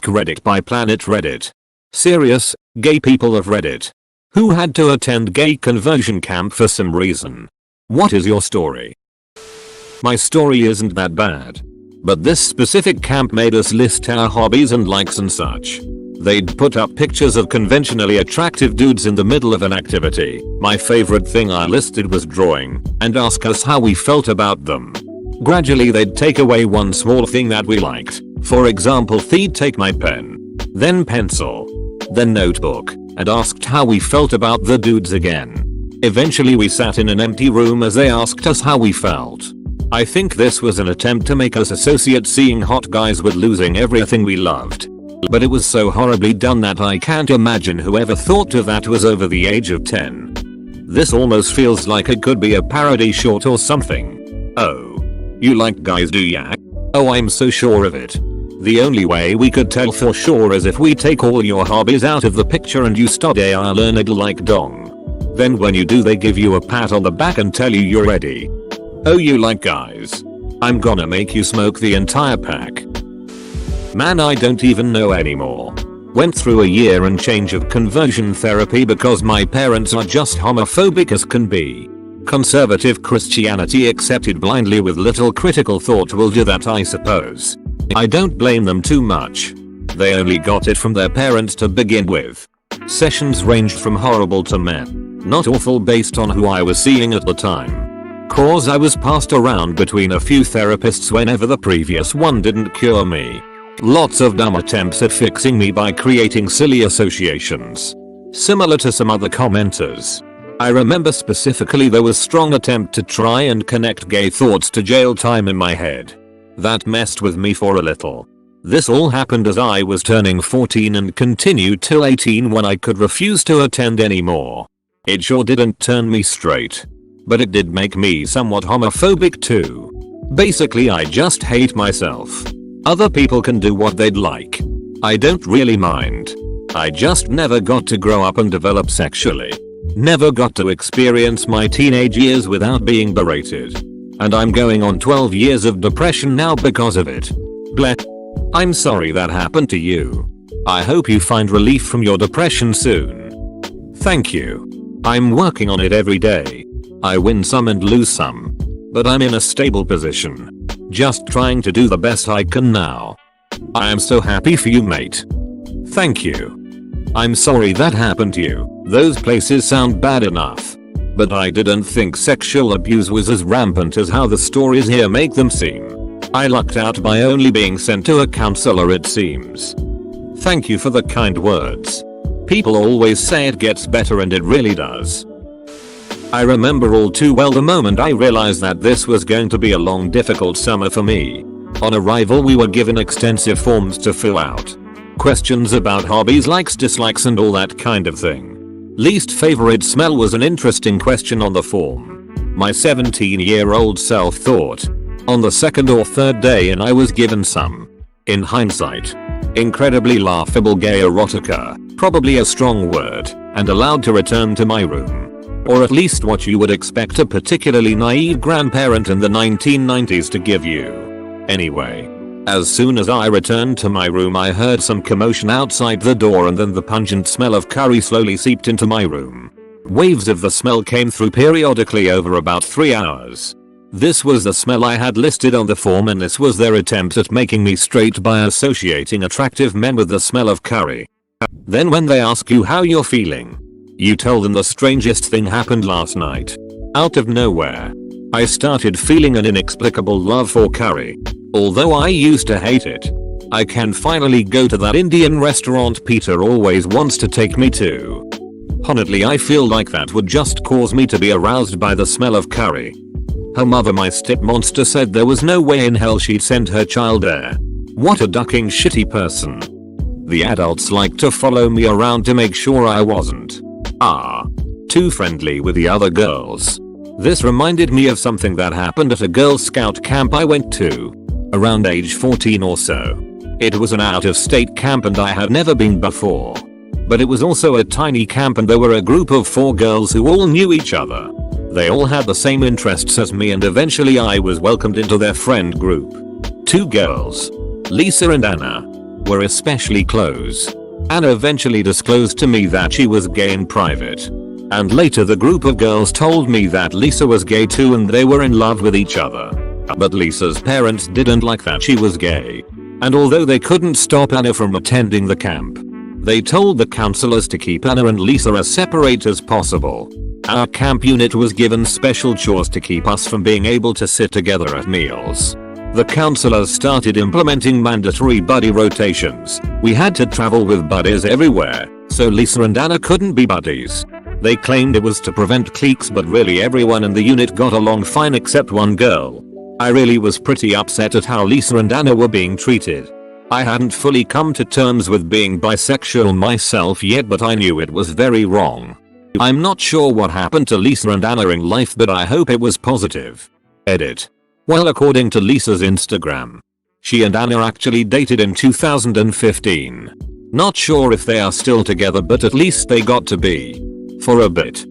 AskReddit by Planet Reddit. Serious, gay people of Reddit. Who had to attend gay conversion camp for some reason? What is your story? My story isn't that bad. But this specific camp made us list our hobbies and likes and such. They'd put up pictures of conventionally attractive dudes in the middle of an activity. My favorite thing I listed was drawing, and ask us how we felt about them. Gradually they'd take away one small thing that we liked. For example, they'd take my pen, then pencil, then notebook, and asked how we felt about the dudes again. Eventually we sat in an empty room as they asked us how we felt. I think this was an attempt to make us associate seeing hot guys with losing everything we loved. But it was so horribly done that I can't imagine whoever thought of that was over the age of 10. This almost feels like it could be a parody short or something. Oh. You like guys, do ya? Oh, I'm so sure of it. The only way we could tell for sure is if we take all your hobbies out of the picture and you study our learned like dong. Then when you do they give you a pat on the back and tell you you're ready. Oh, you like guys? I'm gonna make you smoke the entire pack. Man, I don't even know anymore. Went through a year and change of conversion therapy because my parents are just homophobic as can be. Conservative Christianity accepted blindly with little critical thought will do that, I suppose. I don't blame them too much. They only got it from their parents to begin with. Sessions ranged from horrible to meh. Not awful based on who I was seeing at the time. Cause I was passed around between a few therapists whenever the previous one didn't cure me. Lots of dumb attempts at fixing me by creating silly associations. Similar to some other commenters. I remember specifically there was strong attempt to try and connect gay thoughts to jail time in my head. That messed with me for a little. This all happened as I was turning 14 and continued till 18 when I could refuse to attend anymore. It sure didn't turn me straight. But it did make me somewhat homophobic too. Basically I just hate myself. Other people can do what they'd like. I don't really mind. I just never got to grow up and develop sexually. Never got to experience my teenage years without being berated. And I'm going on 12 years of depression now because of it. Bleh. I'm sorry that happened to you. I hope you find relief from your depression soon. Thank you. I'm working on it every day. I win some and lose some. But I'm in a stable position. Just trying to do the best I can now. I am so happy for you, mate. Thank you. I'm sorry that happened to you. Those places sound bad enough. But I didn't think sexual abuse was as rampant as how the stories here make them seem. I lucked out by only being sent to a counselor, it seems. Thank you for the kind words. People always say it gets better and it really does. I remember all too well the moment I realized that this was going to be a long, difficult summer for me. On arrival we were given extensive forms to fill out. Questions about hobbies, likes, dislikes and all that kind of thing. Least favorite smell was an interesting question on the form. My 17-year-old self thought. On the second or third day and I was given some. In hindsight. Incredibly laughable gay erotica, probably a strong word, and allowed to return to my room. Or at least what you would expect a particularly naive grandparent in the 1990s to give you. Anyway. As soon as I returned to my room I heard some commotion outside the door and then the pungent smell of curry slowly seeped into my room. Waves of the smell came through periodically over about 3 hours. This was the smell I had listed on the form and this was their attempt at making me straight by associating attractive men with the smell of curry. Then when they ask you how you're feeling, you tell them the strangest thing happened last night. Out of nowhere. I started feeling an inexplicable love for curry. Although I used to hate it. I can finally go to that Indian restaurant Peter always wants to take me to. Honestly, I feel like that would just cause me to be aroused by the smell of curry. Her mother, my stepmonster, said there was no way in hell she'd send her child there. What a ducking shitty person. The adults like to follow me around to make sure I wasn't too friendly with the other girls. This reminded me of something that happened at a Girl Scout camp I went to. Around age 14 or so. It was an out-of-state camp and I had never been before. But it was also a tiny camp and there were a group of 4 girls who all knew each other. They all had the same interests as me and eventually I was welcomed into their friend group. 2 girls. Lisa and Anna. were especially close. Anna eventually disclosed to me that she was gay in private. And later the group of girls told me that Lisa was gay too and they were in love with each other. But Lisa's parents didn't like that she was gay. And although they couldn't stop Anna from attending the camp, they told the counselors to keep Anna and Lisa as separate as possible. Our camp unit was given special chores to keep us from being able to sit together at meals. The counselors started implementing mandatory buddy rotations. We had to travel with buddies everywhere, so Lisa and Anna couldn't be buddies. They claimed it was to prevent cliques, but really everyone in the unit got along fine except one girl. I really was pretty upset at how Lisa and Anna were being treated. I hadn't fully come to terms with being bisexual myself yet, but I knew it was very wrong. I'm not sure what happened to Lisa and Anna in life, but I hope it was positive. Edit. Well, according to Lisa's Instagram, she and Anna actually dated in 2015. Not sure if they are still together, but at least they got to be. For a bit.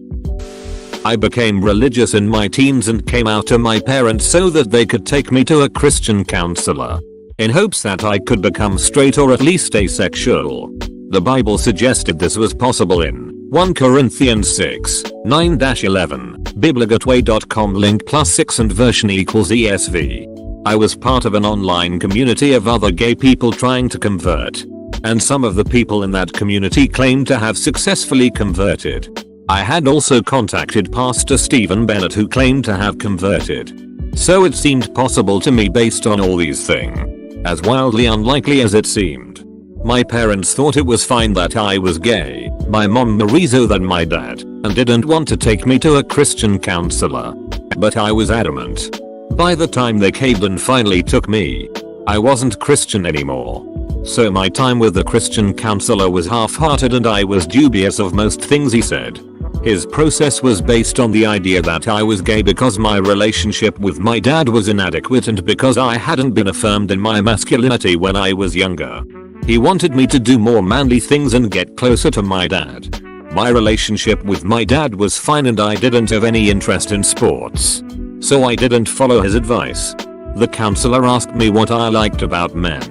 I became religious in my teens and came out to my parents so that they could take me to a Christian counselor, in hopes that I could become straight or at least asexual. The Bible suggested this was possible in 1 Corinthians 6, 9-11, biblegateway.com link +6 and version equals ESV. I was part of an online community of other gay people trying to convert, and some of the people in that community claimed to have successfully converted. I had also contacted Pastor Stephen Bennett, who claimed to have converted. So it seemed possible to me based on all these things, as wildly unlikely as it seemed. My parents thought it was fine that I was gay, my mom more so than my dad, and didn't want to take me to a Christian counselor. But I was adamant. By the time they caved and finally took me, I wasn't Christian anymore. So my time with the Christian counselor was half-hearted and I was dubious of most things he said. His process was based on the idea that I was gay because my relationship with my dad was inadequate and because I hadn't been affirmed in my masculinity when I was younger. He wanted me to do more manly things and get closer to my dad. My relationship with my dad was fine and I didn't have any interest in sports. So I didn't follow his advice. The counselor asked me what I liked about men.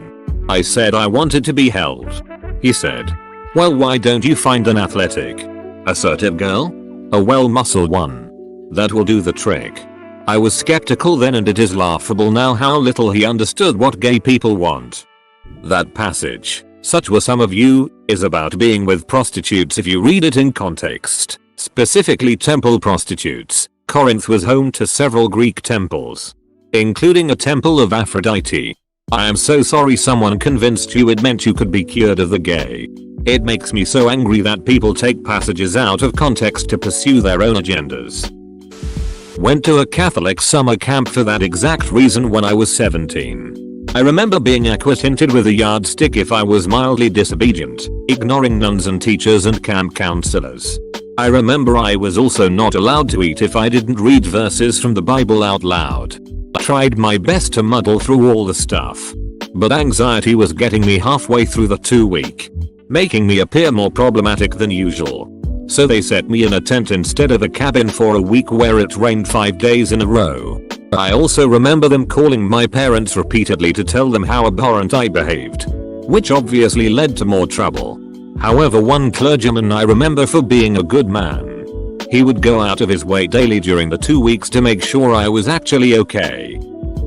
I said I wanted to be held. He said, "Well, why don't you find an athletic, assertive girl? A well-muscled one. That will do the trick." I was skeptical then, and it is laughable now how little he understood what gay people want. That passage, "Such were some of you," is about being with prostitutes if you read it in context, specifically temple prostitutes. Corinth was home to several Greek temples, including a temple of Aphrodite. I am so sorry someone convinced you it meant you could be cured of the gay. It makes me so angry that people take passages out of context to pursue their own agendas. Went to a Catholic summer camp for that exact reason when I was 17. I remember being acquainted with a yardstick if I was mildly disobedient, ignoring nuns and teachers and camp counselors. I remember I was also not allowed to eat if I didn't read verses from the Bible out loud. I tried my best to muddle through all the stuff, but anxiety was getting me halfway through the 2-week, making me appear more problematic than usual. So they set me in a tent instead of a cabin for a week where it rained 5 days in a row. I also remember them calling my parents repeatedly to tell them how abhorrent I behaved, which obviously led to more trouble. However, one clergyman I remember for being a good man. He would go out of his way daily during the 2 weeks to make sure I was actually okay.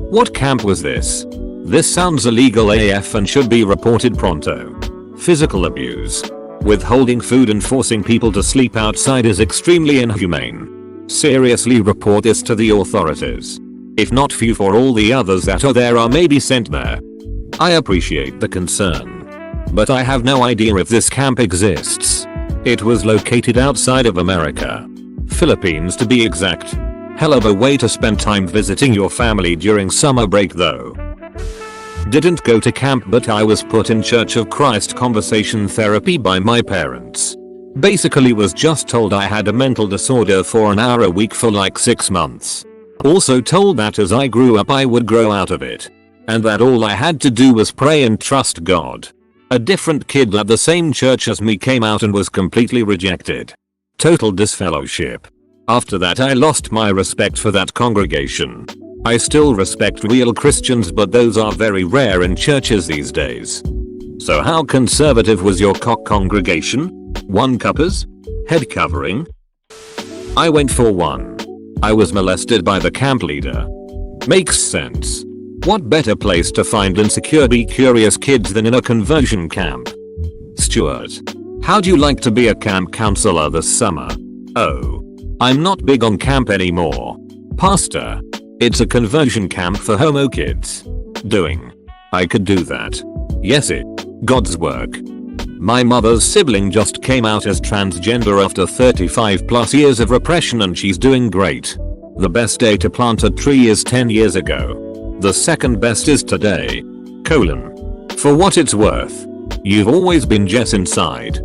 What camp was this? This sounds illegal AF and should be reported pronto. Physical abuse, withholding food and forcing people to sleep outside is extremely inhumane. Seriously report this to the authorities. If not few, for all the others that are there are maybe sent there. I appreciate the concern, but I have no idea if this camp exists. It was located outside of America. Philippines to be exact. Hell of a way to spend time visiting your family during summer break though. Didn't go to camp, but I was put in Church of Christ conversation therapy by my parents. Basically was just told I had a mental disorder for an hour a week for like 6 months. Also told that as I grew up I would grow out of it, and that all I had to do was pray and trust God. A different kid at the same church as me came out and was completely rejected. Total disfellowship. After that I lost my respect for that congregation. I still respect real Christians, but those are very rare in churches these days. So how conservative was your cock congregation? 1 cuppers? Head covering? I went for 1. I was molested by the camp leader. Makes sense. What better place to find insecure be curious kids than in a conversion camp? Stuart. How'd you like to be a camp counselor this summer? Oh. I'm not big on camp anymore. Pastor. It's a conversion camp for homo kids. Doing. I could do that. Yes it. God's work. My mother's sibling just came out as transgender after 35 plus years of repression and she's doing great. The best day to plant a tree is 10 years ago. The second best is today. For what it's worth. You've always been Jess inside.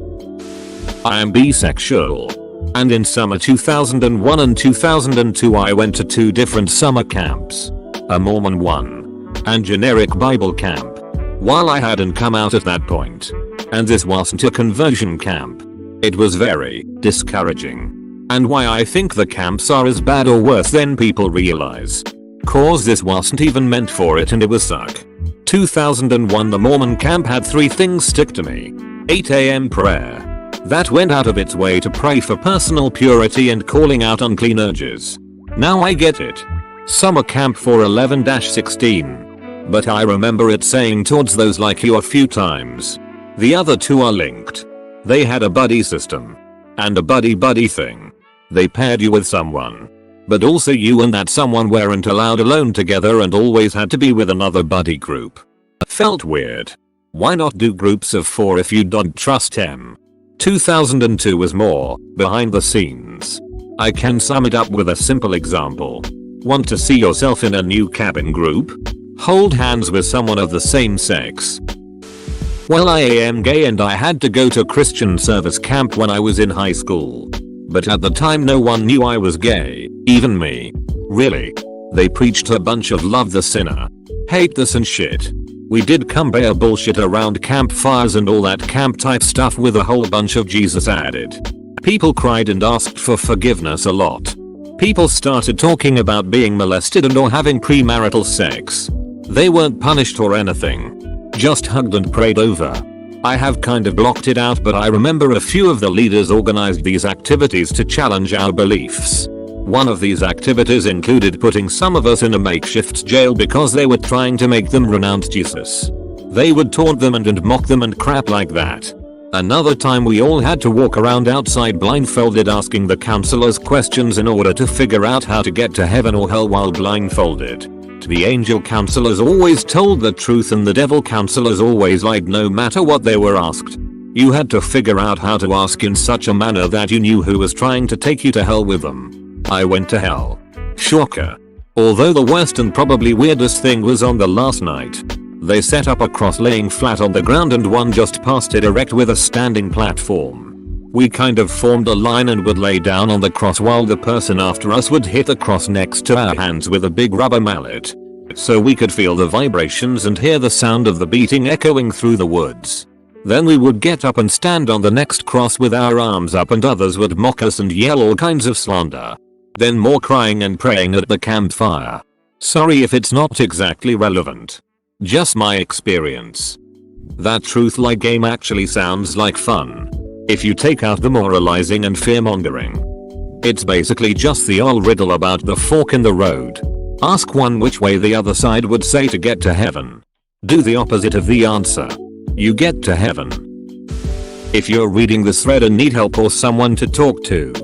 I am bisexual. And in summer 2001 and 2002 I went to 2 different summer camps. A Mormon one. And generic Bible camp. While I hadn't come out at that point. And this wasn't a conversion camp. It was very discouraging. And why I think the camps are as bad or worse than people realize. Cause this wasn't even meant for it and it was suck. 2001 the Mormon camp had 3 things stick to me. 8 AM prayer. That went out of its way to pray for personal purity and calling out unclean urges. Now I get it. Summer camp for 11-16. But I remember it saying towards those like you a few times. The other 2 are linked. They had a buddy system. And a buddy thing. They paired you with someone. But also you and that someone weren't allowed alone together and always had to be with another buddy group. Felt weird. Why not do groups of 4 if you don't trust him? 2002 was more behind the scenes. I can sum it up with a simple example. Want to see yourself in a new cabin group? Hold hands with someone of the same sex. Well, I am gay and I had to go to Christian service camp when I was in high school. But at the time no one knew I was gay, even me. Really. They preached a bunch of love the sinner. Hate this and shit. We did cumbaya bullshit around campfires and all that camp type stuff with a whole bunch of Jesus added. People cried and asked for forgiveness a lot. People started talking about being molested and or having premarital sex. They weren't punished or anything. Just hugged and prayed over. I have kind of blocked it out but I remember a few of the leaders organized these activities to challenge our beliefs. One of these activities included putting some of us in a makeshift jail because they were trying to make them renounce Jesus. They would taunt them and mock them and crap like that. Another time we all had to walk around outside blindfolded asking the counselors questions in order to figure out how to get to heaven or hell while blindfolded. The angel counselors always told the truth and the devil counselors always lied no matter what they were asked. You had to figure out how to ask in such a manner that you knew who was trying to take you to hell with them. I went to hell. Shocker. Although the worst and probably weirdest thing was on the last night. They set up a cross laying flat on the ground and one just past it erect with a standing platform. We kind of formed a line and would lay down on the cross while the person after us would hit the cross next to our hands with a big rubber mallet. So we could feel the vibrations and hear the sound of the beating echoing through the woods. Then we would get up and stand on the next cross with our arms up and others would mock us and yell all kinds of slander. Then more crying and praying at the campfire. Sorry if it's not exactly relevant. Just my experience. That truth like game actually sounds like fun. If you take out the moralizing and fear mongering. It's basically just the old riddle about the fork in the road. Ask one which way the other side would say to get to heaven. Do the opposite of the answer. You get to heaven. If you're reading this thread and need help or someone to talk to,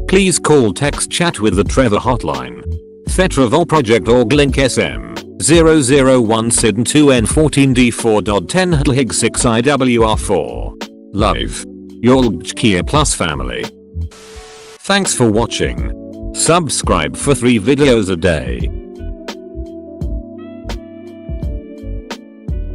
please call text chat with the Trevor hotline. Thetrevol Project Org link SM 001 SID 2N14D4.10 HLHIG 6IWR4. Live. Your Kia Plus family. Thanks for watching. Subscribe for 3 videos a day.